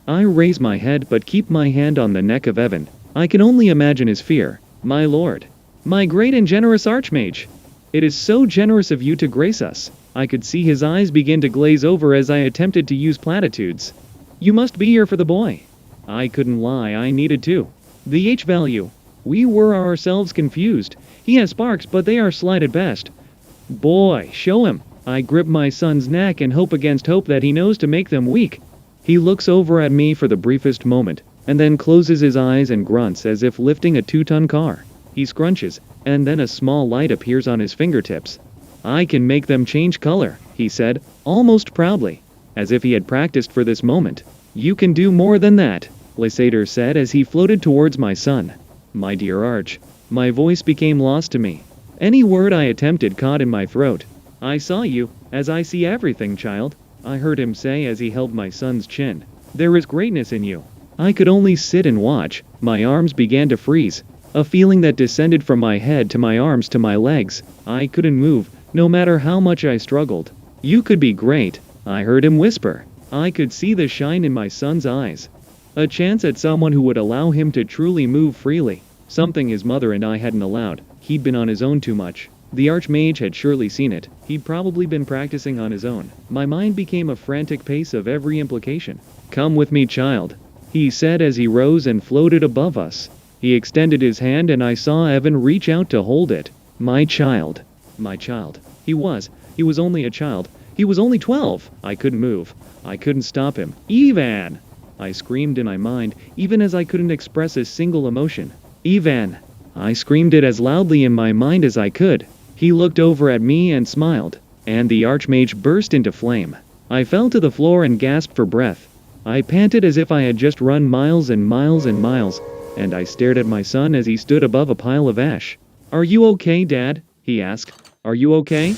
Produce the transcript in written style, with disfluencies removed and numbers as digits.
I raise my head but keep my hand on the neck of Evan. I can only imagine his fear. My lord. My great and generous Archmage. It is so generous of you to grace us. I could see his eyes begin to glaze over as I attempted to use platitudes. You must be here for the boy. I couldn't lie, I needed to. The H value. We were ourselves confused. He has sparks, but they are slight at best. Boy, show him. I grip my son's neck and hope against hope that he knows to make them weak. He looks over at me for the briefest moment, and then closes his eyes and grunts as if lifting a 2-ton car. He scrunches, and then a small light appears on his fingertips. I can make them change color, he said, almost proudly, as if he had practiced for this moment. You can do more than that, Lysander said as he floated towards my son. My dear Arch. My voice became lost to me. Any word I attempted caught in my throat. I saw you, as I see everything, child, I heard him say as he held my son's chin. There is greatness in you. I could only sit and watch. My arms began to freeze. A feeling that descended from my head to my arms to my legs. I couldn't move, no matter how much I struggled. You could be great, I heard him whisper. I could see the shine in my son's eyes. A chance at someone who would allow him to truly move freely. Something his mother and I hadn't allowed. He'd been on his own too much. The Archmage had surely seen it. He'd probably been practicing on his own. My mind became a frantic pace of every implication. Come with me, child, he said as he rose and floated above us. He extended his hand and I saw Evan reach out to hold it. My child. My child. He was only a child. He was only 12. I couldn't move. I couldn't stop him. Ivan! I screamed in my mind, even as I couldn't express a single emotion. Ivan! I screamed it as loudly in my mind as I could. He looked over at me and smiled, and the Archmage burst into flame. I fell to the floor and gasped for breath. I panted as if I had just run miles and miles and miles, and I stared at my son as he stood above a pile of ash. Are you okay, Dad? He asked. Are you okay?